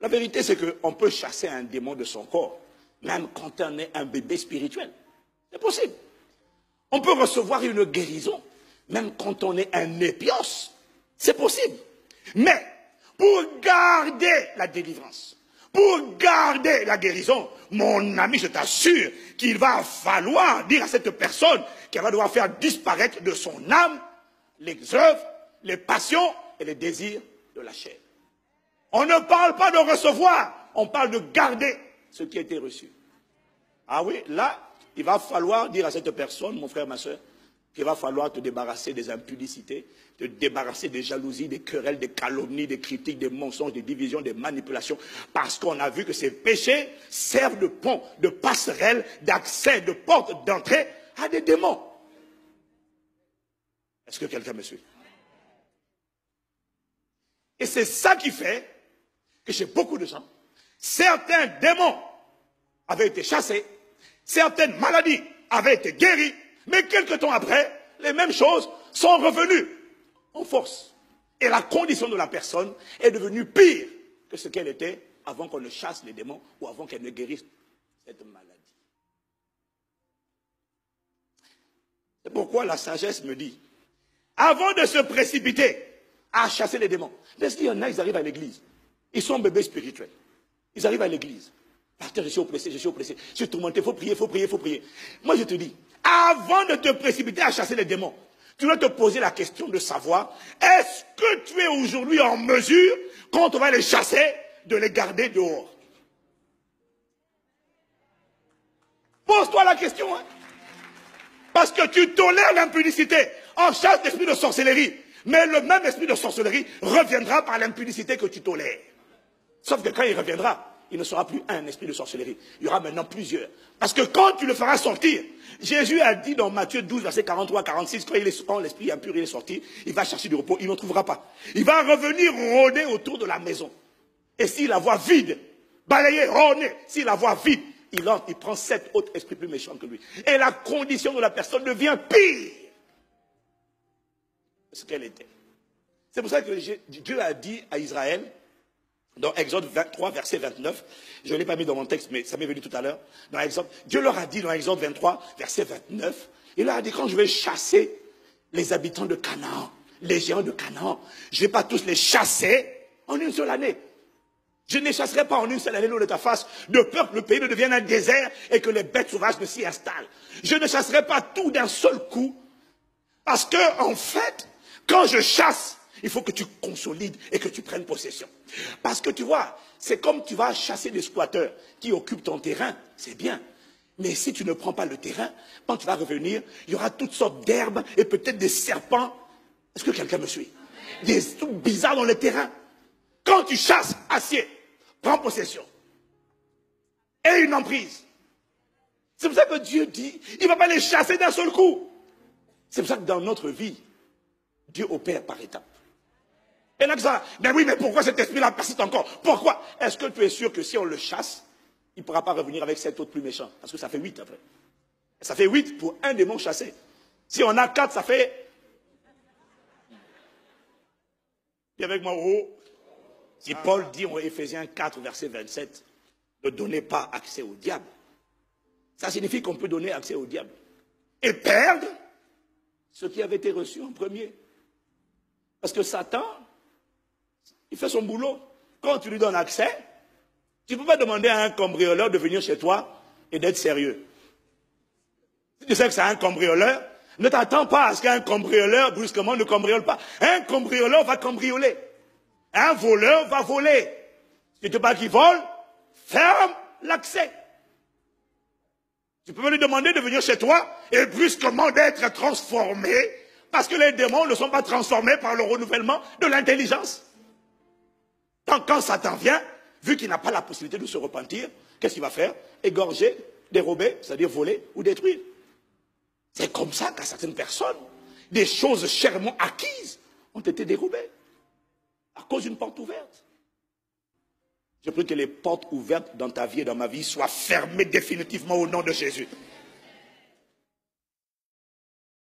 La vérité, c'est qu'on peut chasser un démon de son corps, même quand on est un bébé spirituel. C'est possible. On peut recevoir une guérison, même quand on est un épios. C'est possible. Mais, pour garder la délivrance, pour garder la guérison, mon ami, je t'assure qu'il va falloir dire à cette personne qu'elle va devoir faire disparaître de son âme les œuvres, les passions et les désirs de la chair. On ne parle pas de recevoir, on parle de garder ce qui a été reçu. Ah oui, là, il va falloir dire à cette personne, mon frère, ma soeur, qu'il va falloir te débarrasser des impudicités, te débarrasser des jalousies, des querelles, des calomnies, des critiques, des mensonges, des divisions, des manipulations, parce qu'on a vu que ces péchés servent de pont, de passerelle, d'accès, de porte d'entrée à des démons. Est-ce que quelqu'un me suit? Et c'est ça qui fait que chez beaucoup de gens, certains démons avaient été chassés, certaines maladies avaient été guéries, mais quelque temps après, les mêmes choses sont revenues en force. Et la condition de la personne est devenue pire que ce qu'elle était avant qu'on ne chasse les démons ou avant qu'elle ne guérisse cette maladie. C'est pourquoi la sagesse me dit, avant de se précipiter à chasser les démons, parce qu'il y en a, ils arrivent à l'église, ils sont bébés spirituels, ils arrivent à l'église. Pasteur, je suis oppressé, je suis tourmenté, il faut prier, il faut prier, il faut prier. Moi je te dis, avant de te précipiter à chasser les démons, tu dois te poser la question de savoir, est-ce que tu es aujourd'hui en mesure, quand on va les chasser, de les garder dehors? Pose-toi la question, hein? Parce que tu tolères l'impudicité. On chasse l'esprit de sorcellerie. Mais le même esprit de sorcellerie reviendra par l'impudicité que tu tolères. Sauf que quand il reviendra, il ne sera plus un esprit de sorcellerie. Il y aura maintenant plusieurs. Parce que quand tu le feras sortir, Jésus a dit dans Matthieu 12, verset 43-46, quand l'esprit impur est sorti, il va chercher du repos, il n'en trouvera pas. Il va revenir rôder autour de la maison. Et s'il la voit vide, balayer, rôder, s'il la voit vide, il entre, il prend 7 autres esprits plus méchants que lui. Et la condition de la personne devient pire que ce qu'elle était. C'est pour ça que Dieu a dit à Israël, dans Exode 23, verset 29, je ne l'ai pas mis dans mon texte, mais ça m'est venu tout à l'heure, dans Exode, Dieu leur a dit dans Exode 23, verset 29, il leur a dit, quand je vais chasser les habitants de Canaan, les géants de Canaan, je ne vais pas tous les chasser en une seule année. Je ne les chasserai pas en une seule année loin de ta face, de peur que le pays ne devienne un désert et que les bêtes sauvages ne s'y installent. Je ne chasserai pas tout d'un seul coup, parce que, en fait, quand je chasse, il faut que tu consolides et que tu prennes possession. Parce que tu vois, c'est comme tu vas chasser des squatteurs qui occupent ton terrain, c'est bien. Mais si tu ne prends pas le terrain, quand tu vas revenir, il y aura toutes sortes d'herbes et peut-être des serpents. Est-ce que quelqu'un me suit? Des trucs bizarres dans le terrain. Quand tu chasses, assieds, prends possession. Et une emprise. C'est pour ça que Dieu dit, il ne va pas les chasser d'un seul coup. C'est pour ça que dans notre vie, Dieu opère par étapes. Et là, ça, ben oui, mais pourquoi cet esprit-là persiste encore? Pourquoi? Est-ce que tu es sûr que si on le chasse, il ne pourra pas revenir avec 7 autres plus méchants? Parce que ça fait 8 après. Ça fait 8 pour un démon chassé. Si on a 4, ça fait... Dis avec moi, oh. Si Paul dit en Éphésiens 4, verset 27, ne donnez pas accès au diable. Ça signifie qu'on peut donner accès au diable. Et perdre ce qui avait été reçu en premier. Parce que Satan, il fait son boulot. Quand tu lui donnes accès, tu ne peux pas demander à un cambrioleur de venir chez toi et d'être sérieux. Si tu sais que c'est un cambrioleur, ne t'attends pas à ce qu'un cambrioleur brusquement ne cambriole pas. Un cambrioleur va cambrioler. Un voleur va voler. Si tu ne veux pas qu'il vole, ferme l'accès. Tu peux lui demander de venir chez toi et brusquement d'être transformé parce que les démons ne sont pas transformés par le renouvellement de l'intelligence. Donc quand Satan vient, vu qu'il n'a pas la possibilité de se repentir, qu'est-ce qu'il va faire? Égorger, dérober, c'est-à-dire voler ou détruire. C'est comme ça qu'à certaines personnes, des choses chèrement acquises ont été dérobées à cause d'une porte ouverte. Je prie que les portes ouvertes dans ta vie et dans ma vie soient fermées définitivement au nom de Jésus.